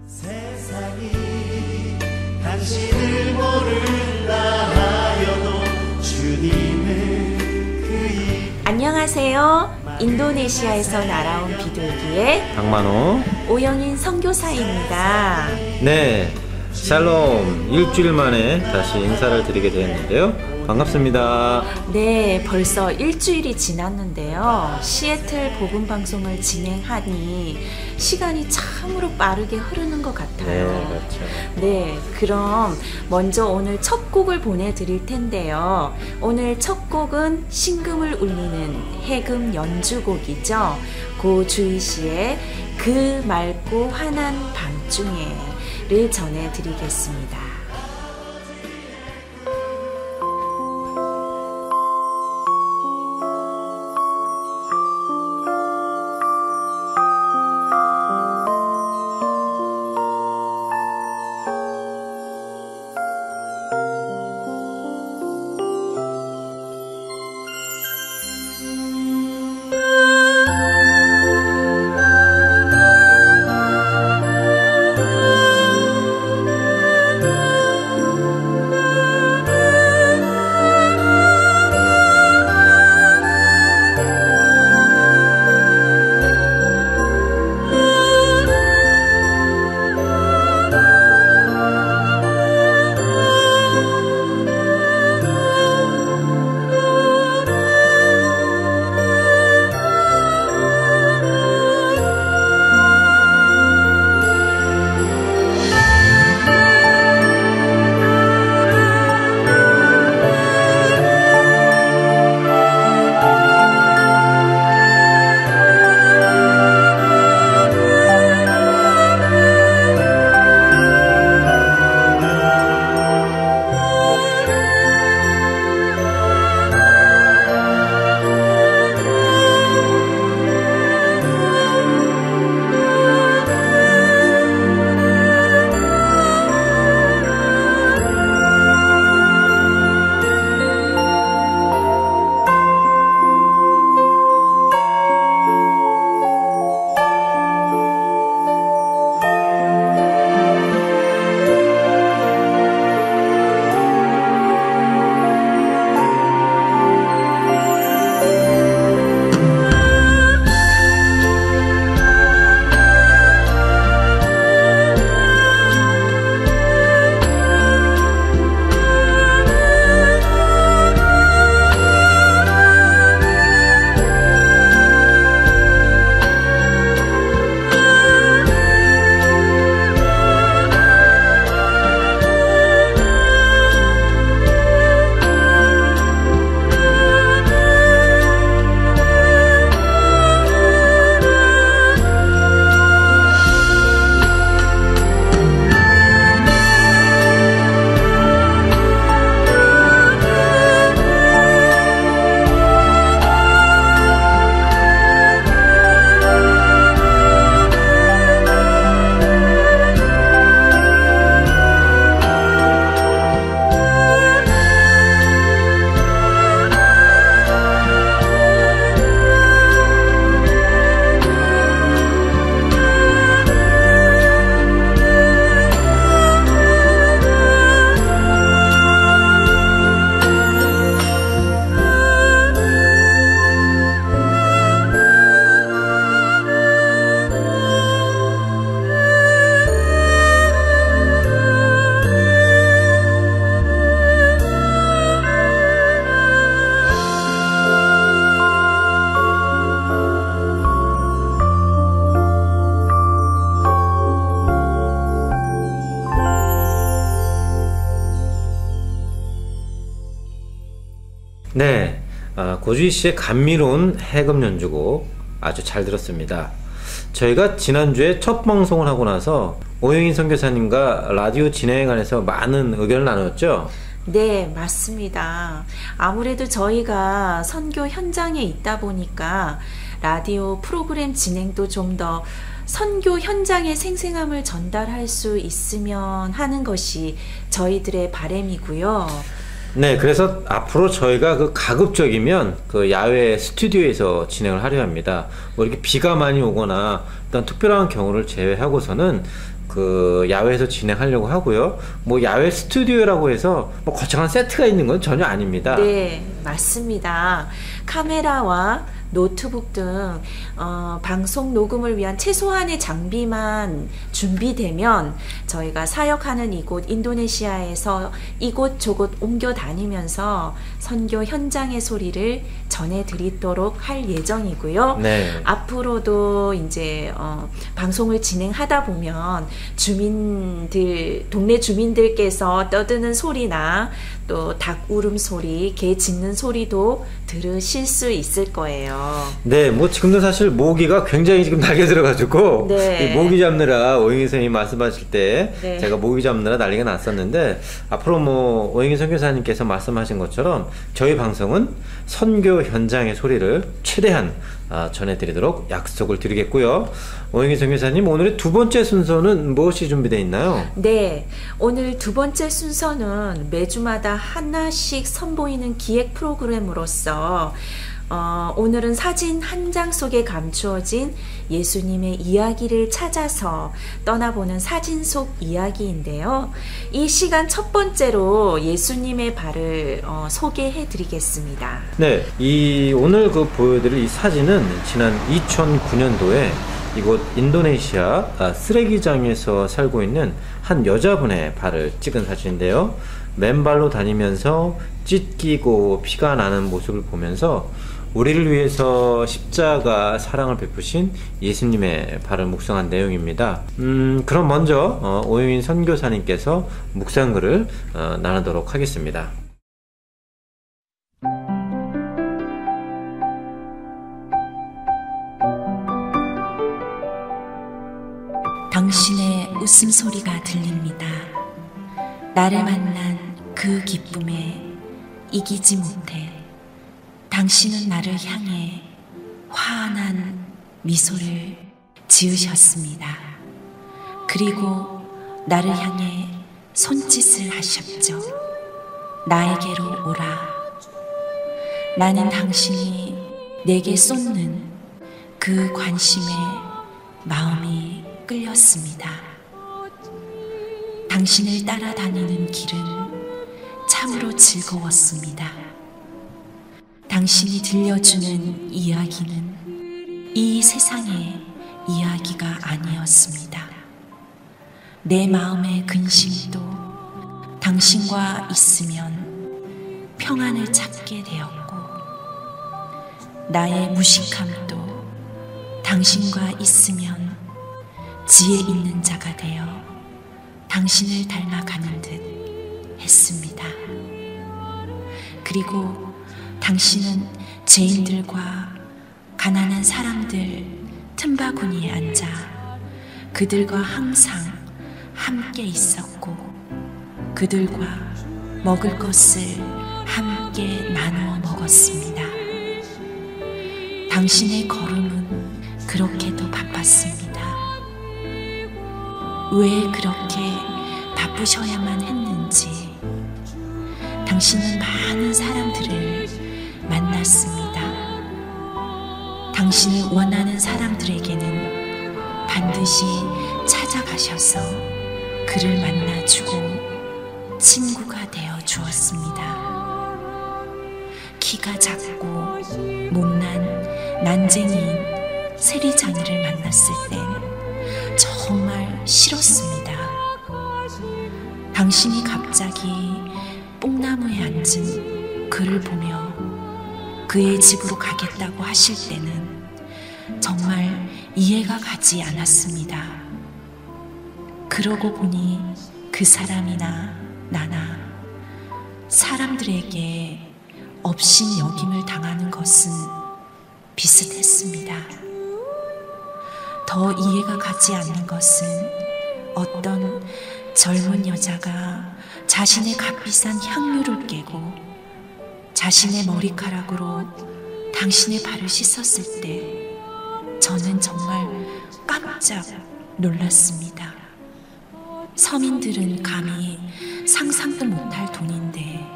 세상이 당신을 모른다 하여도 주님은 안녕하세요. 인도네시아에서 날아온 비둘기의 박만호 오영인 선교사입니다. 네, 샬롬. 일주일 만에 다시 인사를 드리게 되었는데요. 반갑습니다. 네, 벌써 일주일이 지났는데요. 시애틀 복음방송을 진행하니 시간이 참으로 빠르게 흐르는 것 같아요. 네, 그렇죠. 네, 그럼 먼저 오늘 첫 곡을 보내드릴 텐데요. 오늘 첫 곡은 신금을 울리는 해금 연주곡이죠. 고주희 씨의 그 맑고 환한 밤중에를 전해드리겠습니다. 네, 고주희 씨의 감미로운 해금 연주곡 아주 잘 들었습니다. 저희가 지난주에 첫 방송을 하고 나서 오영인 선교사님과 라디오 진행에 관해서 많은 의견을 나눴죠? 네, 맞습니다. 아무래도 저희가 선교 현장에 있다 보니까 라디오 프로그램 진행도 좀 더 선교 현장의 생생함을 전달할 수 있으면 하는 것이 저희들의 바람이고요. 네, 그래서 앞으로 저희가 그 가급적이면 그 야외 스튜디오에서 진행을 하려 합니다. 뭐 이렇게 비가 많이 오거나 어떤 특별한 경우를 제외하고서는 그 야외에서 진행하려고 하고요. 뭐 야외 스튜디오라고 해서 뭐 거창한 세트가 있는 건 전혀 아닙니다. 네, 맞습니다. 카메라와 노트북 등 방송 녹음을 위한 최소한의 장비만 준비되면 저희가 사역하는 이곳 인도네시아에서 이곳저곳 옮겨 다니면서 선교 현장의 소리를 전해드리도록 할 예정이고요. 네. 앞으로도 이제 방송을 진행하다 보면 동네 주민들께서 떠드는 소리나 또 닭 울음소리, 개 짖는 소리도 들으실 수 있을 거예요. 네, 뭐 지금도 사실 모기가 굉장히 지금 날개 들어가지고 네. 이 모기 잡느라 오영희 선생님이 말씀하실 때 네. 제가 모기 잡느라 난리가 났었는데 앞으로 뭐 오영희 선교사님께서 말씀하신 것처럼 저희 방송은 선교 현장의 소리를 최대한 전해드리도록 약속을 드리겠고요. 오영희 선교사님, 오늘의 두 번째 순서는 무엇이 준비되어 있나요? 네, 오늘 두 번째 순서는 매주마다 하나씩 선보이는 기획 프로그램으로서 오늘은 사진 한 장 속에 감추어진 예수님의 이야기를 찾아서 떠나보는 사진 속 이야기인데요. 이 시간 첫 번째로 예수님의 발을 소개해 드리겠습니다. 네, 오늘 보여드릴 이 사진은 지난 2009년도에 이곳 인도네시아 쓰레기장에서 살고 있는 한 여자분의 발을 찍은 사진인데요. 맨발로 다니면서 찢기고 피가 나는 모습을 보면서 우리를 위해서 십자가 사랑을 베푸신 예수님의 발을 묵상한 내용입니다. 그럼 먼저 오영인 선교사님께서 묵상글을 나누도록 하겠습니다. 당신의 웃음소리가 들립니다. 나를 만난 그 기쁨에 이기지 못해 당신은 나를 향해 환한 미소를 지으셨습니다. 그리고 나를 향해 손짓을 하셨죠. 나에게로 오라. 나는 당신이 내게 쏟는 그 관심에 마음이 끌렸습니다. 당신을 따라다니는 길은 참으로 즐거웠습니다. 당신이 들려주는 이야기는 이 세상의 이야기가 아니었습니다. 내 마음의 근심도 당신과 있으면 평안을 찾게 되었고, 나의 무식함도 당신과 있으면 지혜 있는 자가 되어 당신을 닮아가는 듯 했습니다. 그리고 당신은 죄인들과 가난한 사람들 틈바구니에 앉아 그들과 항상 함께 있었고, 그들과 먹을 것을 함께 나누어 먹었습니다. 당신의 걸음은 그렇게도 바빴습니다. 왜 그렇게 바쁘셔야만 했는지 당신은 많은 사람들을 만났습니다. 당신을 원하는 사람들에게는 반드시 찾아가셔서 그를 만나주고 친구가 되어 주었습니다. 키가 작고 못난 난쟁이인 세리장이를 만났을 땐 정말 싫었습니다. 당신이 갑자기 뽕나무에 앉은 그를 보며 그의 집으로 가겠다고 하실 때는 정말 이해가 가지 않았습니다. 그러고 보니 그 사람이나 나나 사람들에게 업신 여김을 당하는 것은 비슷했습니다. 더 이해가 가지 않는 것은 어떤 젊은 여자가 자신의 값비싼 향유를 깨고 자신의 머리카락으로 당신의 발을 씻었을 때 저는 정말 깜짝 놀랐습니다. 서민들은 감히 상상도 못할 돈인데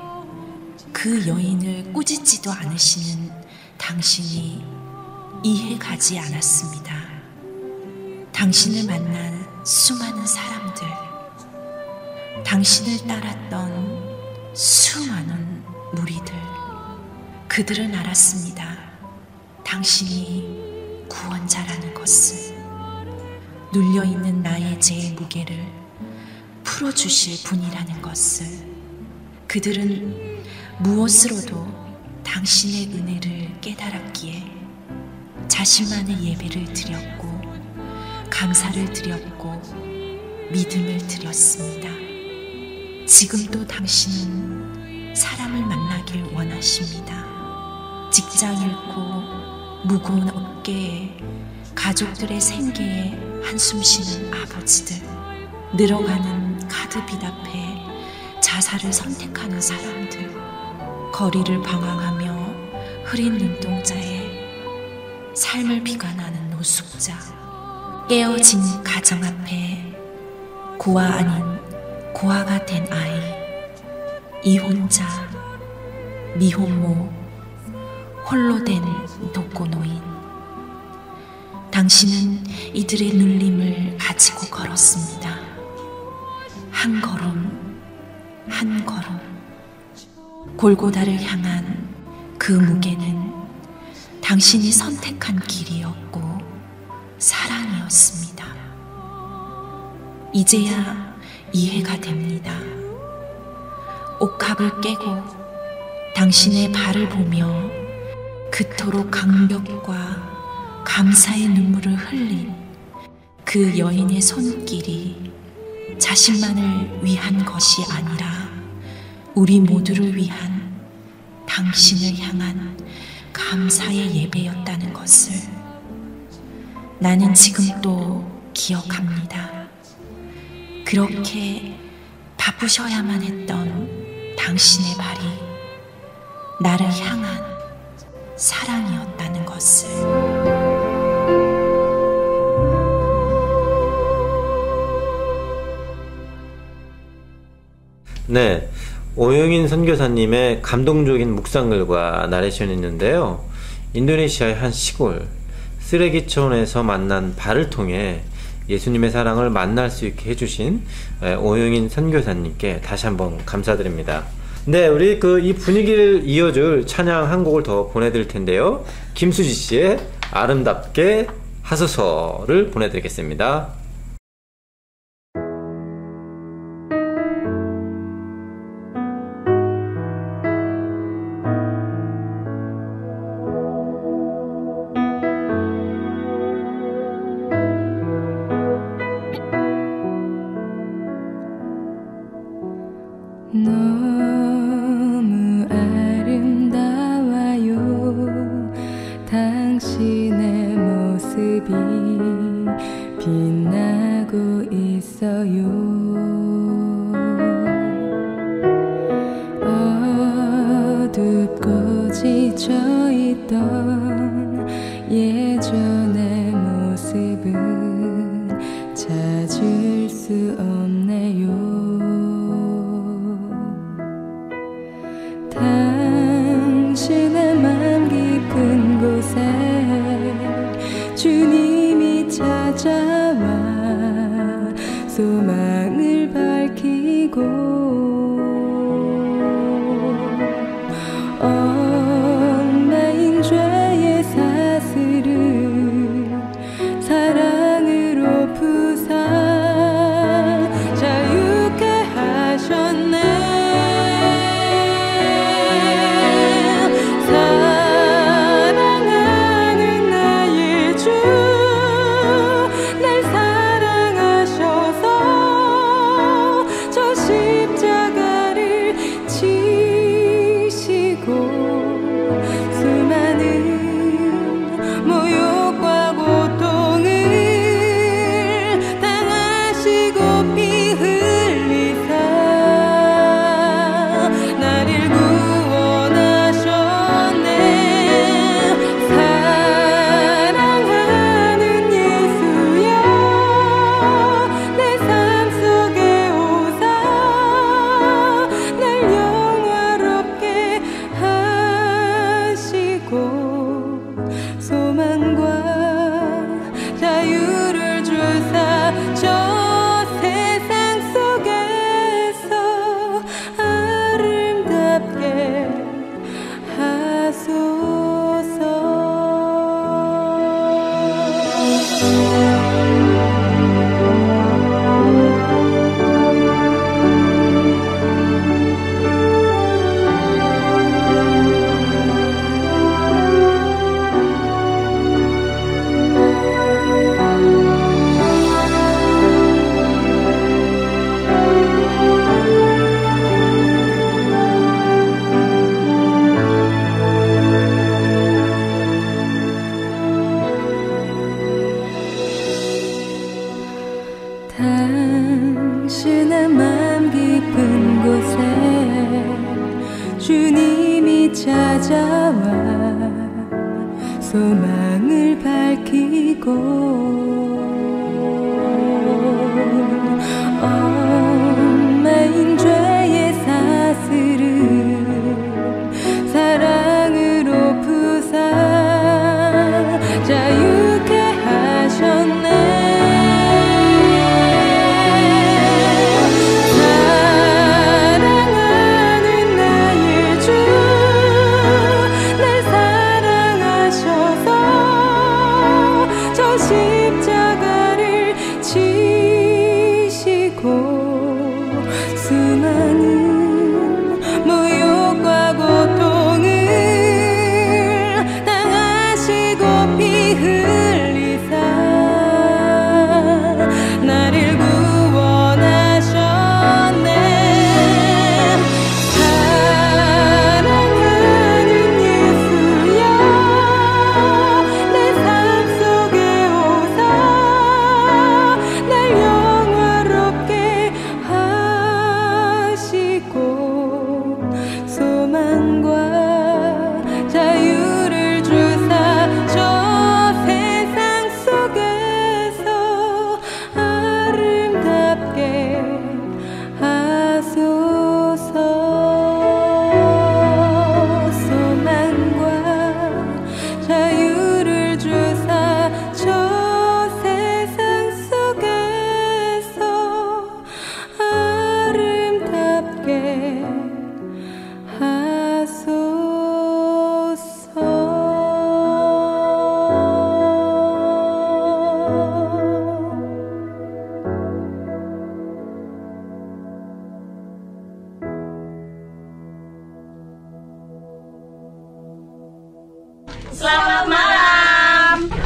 그 여인을 꾸짖지도 않으시는 당신이 이해 가지 않았습니다. 당신을 만난 수많은 사람들, 당신을 따랐던 수많은 무리들, 그들은 알았습니다. 당신이 구원자라는 것을, 눌려있는 나의 죄의 무게를 풀어주실 분이라는 것을. 그들은 무엇으로도 당신의 은혜를 깨달았기에 자신만의 예배를 드렸고 감사를 드렸고 믿음을 드렸습니다. 지금도 당신은 사람을 만나길 원하십니다. 직장 잃고 무거운 어깨에 가족들의 생계에 한숨 쉬는 아버지들, 늘어가는 카드빚 앞에 자살을 선택하는 사람들, 거리를 방황하며 흐린 눈동자에 삶을 비관하는 노숙자, 깨어진 가정 앞에 고아 아닌 고아가 된 아이, 이혼자, 미혼모, 홀로 된 독거노인. 당신은 이들의 눌림을 가지고 걸었습니다. 한 걸음, 한 걸음. 골고다를 향한 그 무게는 당신이 선택한 길이었고 사랑이었습니다. 이제야 이해가 됩니다. 옥합을 깨고 당신의 발을 보며 그토록 강벽과 감사의 눈물을 흘린 그 여인의 손길이 자신만을 위한 것이 아니라 우리 모두를 위한 당신을 향한 감사의 예배였다는 것을 나는 지금도 기억합니다. 그렇게 바쁘셔야만 했던 당신의 발이 나를 향한 사랑이었다는 것을. 네, 오영인 선교사님의 감동적인 묵상글과 나레이션이있는데요. 인도네시아의 한 시골 쓰레기촌에서 만난 발을 통해 예수님의 사랑을 만날 수 있게 해주신 오영인 선교사님께 다시 한번 감사드립니다. 네, 우리 이 분위기를 이어줄 찬양 한 곡을 더 보내드릴 텐데요. 김수지 씨의 아름답게 하소서를 보내드리겠습니다. 너무 아름다워요. 당신의 모습이 빛나고 있어요. 어둡고 지쳐있던 예전의 모습은 찾을 수 없네요. 당신의 맘 깊은 곳에 주님이 찾아와 소망을 밝히고 엉망인 죄의 사슬을 사랑으로 부사 자유케 하셨네. 날 사랑하셔서 저 한심한 맘 깊은 곳에 주님이 찾아와 소망을 밝히고 얽매인 죄의 사슬을 사랑으로 부사 자유케 하셨네.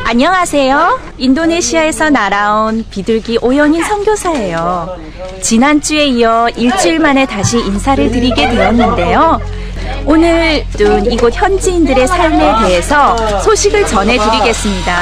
안녕하세요. 인도네시아에서 날아온 비둘기 오영인 선교사예요. 지난주에 이어 일주일 만에 다시 인사를 드리게 되었는데요. 오늘은 이곳 현지인들의 삶에 대해서 소식을 전해드리겠습니다.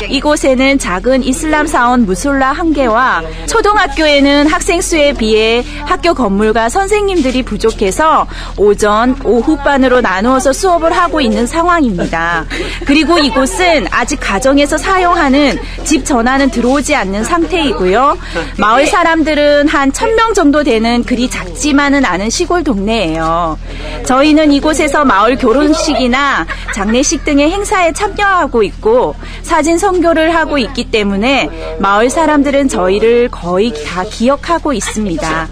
이곳에는 작은 이슬람 사원 무솔라 1개와 초등학교에는 학생 수에 비해 학교 건물과 선생님들이 부족해서 오전, 오후반으로 나누어서 수업을 하고 있는 상황입니다. 그리고 이곳은 아직 가정에서 사용하는 집 전화는 들어오지 않는 상태이고요. 마을 사람들은 한 1000명 정도 되는 그리 작지만은 않은 시골 동네예요. 저희는 이곳에서 마을 결혼식이나 장례식 등의 행사에 참여하고 있고 사진 선교를 하고 있기 때문에 마을 사람들은 저희를 거의 다 기억하고 있습니다.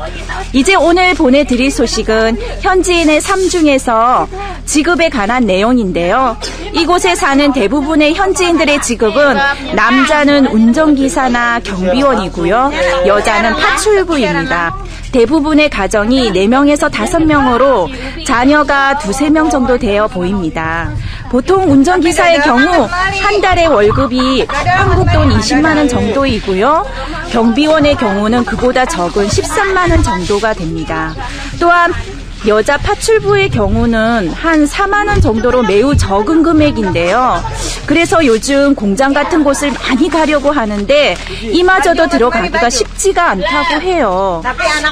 이제 오늘 보내드릴 소식은 현지인의 삶 중에서 직업에 관한 내용인데요. 이곳에 사는 대부분의 현지인들의 직업은 남자는 운전기사나 경비원이고요. 여자는 파출부입니다. 대부분의 가정이 4명에서 5명으로 자녀가 2-3명 정도 되어 보입니다. 보통 운전기사의 경우 한 달에 월급이 한국 돈 20만 원 정도이고요. 경비원의 경우는 그보다 적은 13만 원 정도가 됩니다. 또한 여자 파출부의 경우는 한 4만 원 정도로 매우 적은 금액인데요. 그래서 요즘 공장 같은 곳을 많이 가려고 하는데 이마저도 들어가기가 쉽지가 않다고 해요.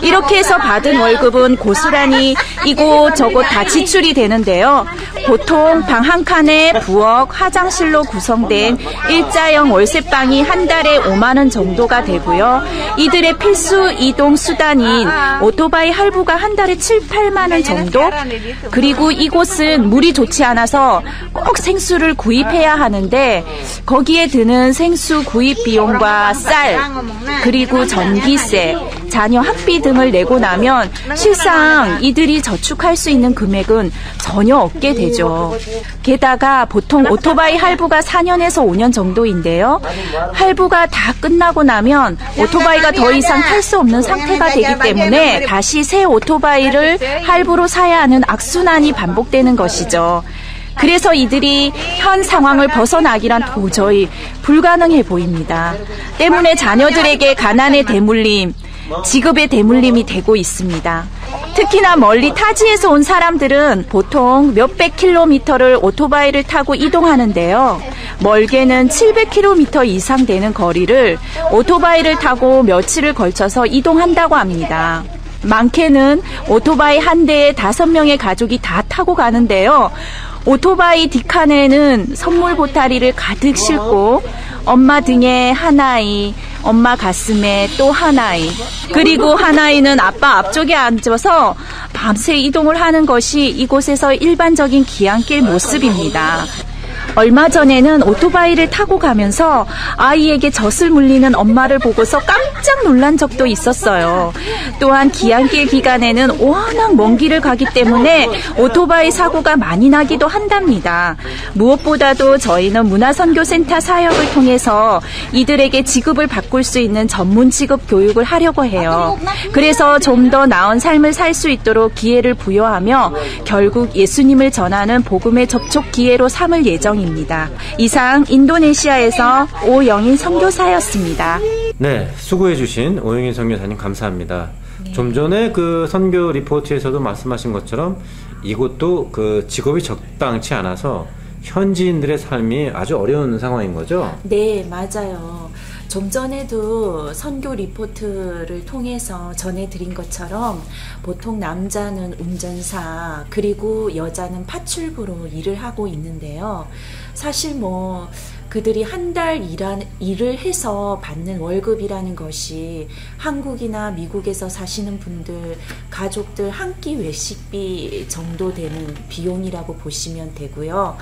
이렇게 해서 받은 월급은 고스란히 이곳저곳 다 지출이 되는데요. 보통 방 한 칸에 부엌, 화장실로 구성된 일자형 월세방이 한 달에 5만 원 정도가 되고요. 이들의 필수 이동 수단인 오토바이 할부가 한 달에 7-8만 원 정도? 그리고 이곳은 물이 좋지 않아서 꼭 생수를 구입해야 하는데 거기에 드는 생수 구입 비용과 쌀, 그리고 전기세, 자녀 학비 등을 내고 나면 실상 이들이 저축할 수 있는 금액은 전혀 없게 되죠. 게다가 보통 오토바이 할부가 4년에서 5년 정도인데요. 할부가 다 끝나고 나면 오토바이가 더 이상 탈 수 없는 상태가 되기 때문에 다시 새 오토바이를 할부로 사야 하는 악순환이 반복되는 것이죠. 그래서 이들이 현 상황을 벗어나기란 도저히 불가능해 보입니다. 때문에 자녀들에게 가난의 대물림, 직업의 대물림이 되고 있습니다. 특히나 멀리 타지에서 온 사람들은 보통 몇백 킬로미터를 오토바이를 타고 이동하는데요. 멀게는 700km 이상 되는 거리를 오토바이를 타고 며칠을 걸쳐서 이동한다고 합니다. 많게는 오토바이 한 대에 5명의 가족이 다 타고 가는데요. 오토바이 뒷칸에는 선물 보따리를 가득 싣고 엄마 등에 한 아이, 엄마 가슴에 또 한 아이, 그리고 한 아이는 아빠 앞쪽에 앉아서 밤새 이동을 하는 것이 이곳에서 일반적인 귀향길 모습입니다. 얼마 전에는 오토바이를 타고 가면서 아이에게 젖을 물리는 엄마를 보고서 깜짝 놀란 적도 있었어요. 또한 귀향길 기간에는 워낙 먼 길을 가기 때문에 오토바이 사고가 많이 나기도 한답니다. 무엇보다도 저희는 문화선교센터 사역을 통해서 이들에게 지급을 바꿀 수 있는 전문 지급 교육을 하려고 해요. 그래서 좀 더 나은 삶을 살 수 있도록 기회를 부여하며 결국 예수님을 전하는 복음의 접촉 기회로 삼을 예정입니다. 이상 인도네시아에서 오영인 선교사였습니다. 네, 수고해주신 오영인 선교사님 감사합니다. 좀 전에 그 선교 리포트에서도 말씀하신 것처럼 이곳도 그 직업이 적당치 않아서 현지인들의 삶이 아주 어려운 상황인 거죠? 네, 맞아요. 좀 전에도 선교 리포트를 통해서 전해드린 것처럼 보통 남자는 운전사 그리고 여자는 파출부로 일을 하고 있는데요. 사실 뭐 그들이 한 달 일을 해서 받는 월급이라는 것이 한국이나 미국에서 사시는 분들, 가족들 한 끼 외식비 정도 되는 비용이라고 보시면 되고요.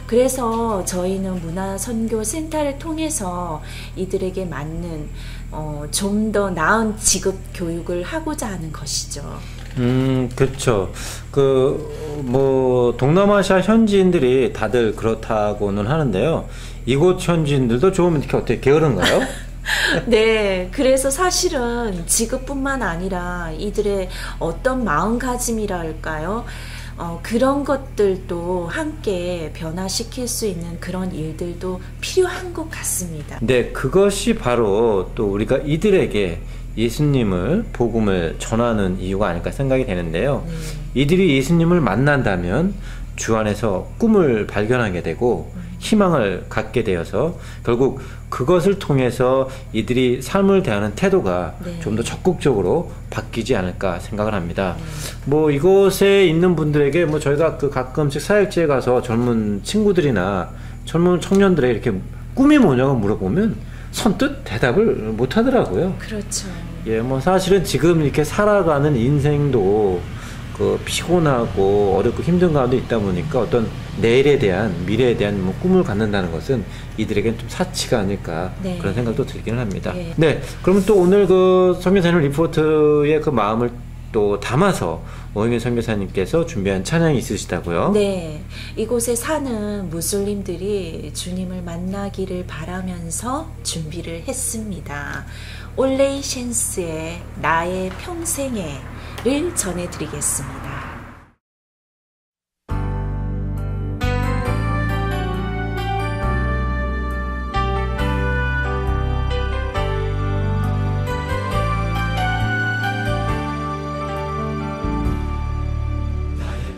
그래서 저희는 문화선교센터를 통해서 이들에게 맞는 좀 더 나은 지급 교육을 하고자 하는 것이죠. 그렇죠. 동남아시아 현지인들이 다들 그렇다고는 하는데요. 이곳 현지인들도 좀 이렇게 어떻게 게으른가요? 네, 그래서 사실은 지급뿐만 아니라 이들의 어떤 마음가짐이랄까요? 그런 것들도 함께 변화시킬 수 있는 그런 일들도 필요한 것 같습니다. 네, 그것이 바로 또 우리가 이들에게 예수님을, 복음을 전하는 이유가 아닐까 생각이 되는데요. 이들이 예수님을 만난다면 주 안에서 꿈을 발견하게 되고 희망을 갖게 되어서 결국 그것을 통해서 이들이 삶을 대하는 태도가 좀 더 적극적으로 바뀌지 않을까 생각을 합니다. 뭐 이곳에 있는 분들에게 뭐 저희가 그 가끔씩 사역지에 가서 젊은 친구들이나 젊은 청년들에게 이렇게 꿈이 뭐냐고 물어보면 선뜻 대답을 못 하더라고요. 그렇죠. 예, 뭐 사실은 지금 이렇게 살아가는 인생도 그 피곤하고 어렵고 힘든 가운데 있다 보니까 어떤 내일에 대한, 미래에 대한 뭐 꿈을 갖는다는 것은 이들에게는 좀 사치가 아닐까 그런 생각도 들기는 합니다. 네, 그러면 또 오늘 그 선교사님 리포트의 그 마음을 또 담아서 오영인 선교사님께서 준비한 찬양이 있으시다고요? 네, 이곳에 사는 무슬림들이 주님을 만나기를 바라면서 준비를 했습니다. 올레이셴스의 나의 평생에를 전해드리겠습니다. 나의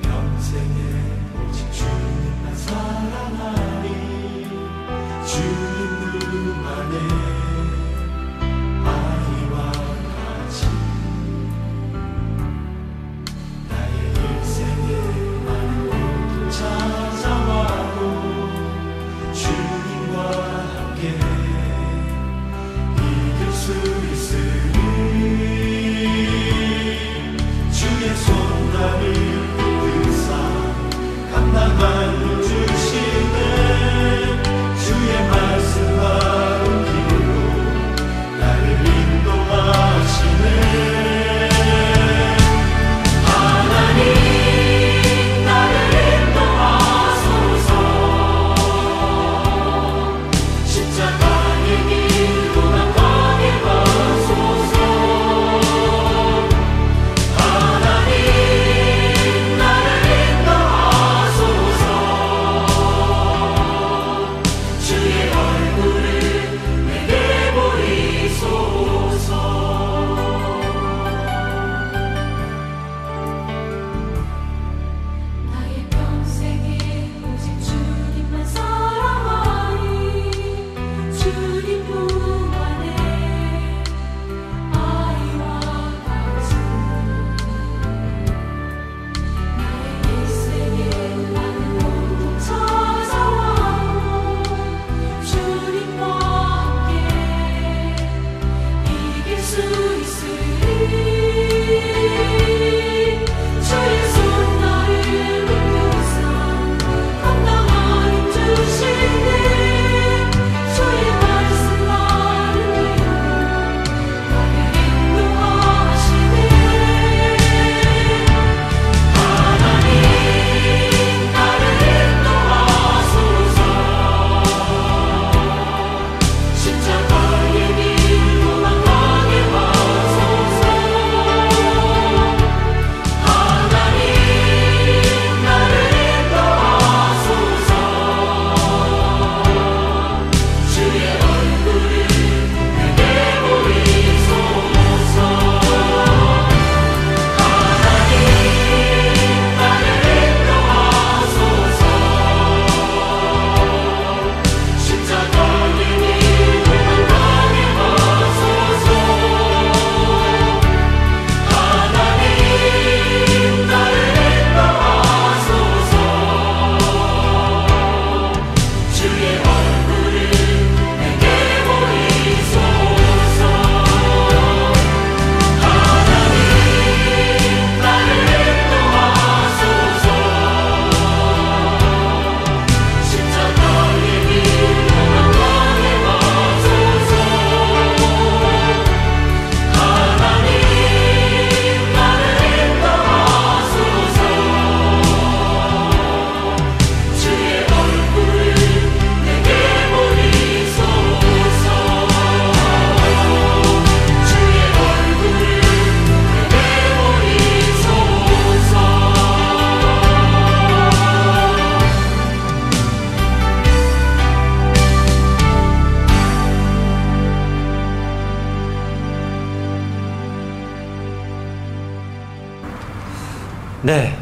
네,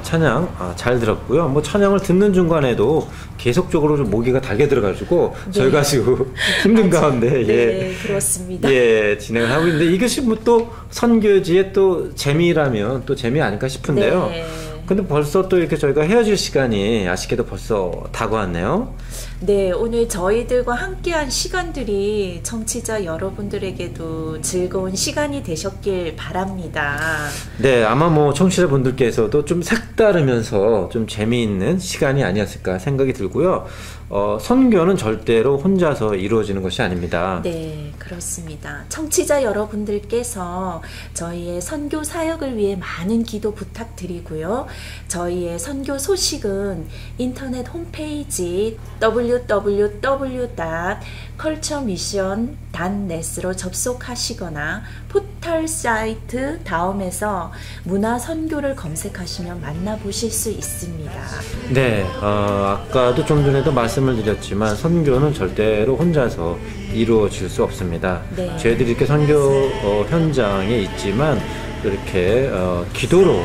찬양 잘 들었고요. 뭐 찬양을 듣는 중간에도 계속적으로 좀 모기가 달게 들어가지고 저희가 아주 힘든 가운데 네, 그렇습니다. 진행을 하고 있는데 이것이 뭐 또 선교지의 또 재미라면 또 재미 아닐까 싶은데요. 네. 근데 벌써 또 이렇게 저희가 헤어질 시간이 아쉽게도 벌써 다가왔네요. 네, 오늘 저희들과 함께한 시간들이 청취자 여러분들에게도 즐거운 시간이 되셨길 바랍니다. 네, 아마 뭐 청취자분들께서도 좀 색다르면서 좀 재미있는 시간이 아니었을까 생각이 들고요. 선교는 절대로 혼자서 이루어지는 것이 아닙니다. 네, 그렇습니다. 청취자 여러분들께서 저희의 선교 사역을 위해 많은 기도 부탁드리고요. 저희의 선교 소식은 인터넷 홈페이지 www.culturemission.net으로 접속하시거나 포털 사이트 다음에서 문화 선교를 검색하시면 만나보실 수 있습니다. 네, 아까도 좀 전에도 말씀을 드렸지만 선교는 절대로 혼자서 이루어질 수 없습니다. 네. 저희들이 이렇게 선교 현장에 있지만 이렇게 기도로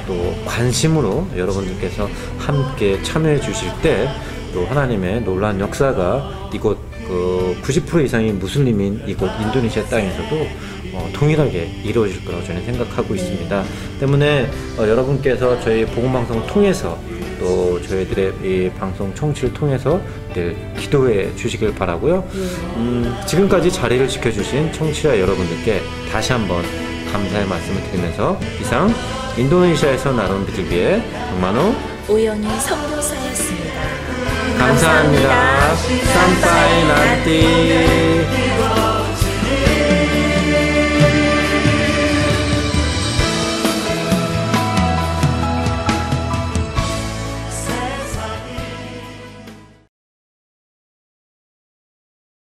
또 관심으로 여러분들께서 함께 참여해 주실 때 또 하나님의 놀라운 역사가 이곳 90% 이상이 무슬림인 이곳 인도네시아 땅에서도 동일하게 이루어질 거라고 저는 생각하고 있습니다. 때문에 여러분께서 저희 복음방송을 통해서 또 저희들의 이 방송 청취를 통해서 늘 기도해 주시길 바라고요. 지금까지 자리를 지켜주신 청취자 여러분들께 다시 한번 감사의 말씀을 드리면서 이상 인도네시아에서 나온 비둘기의 박만호 오영희 선교사였습니다. 감사합니다. 산파이 난티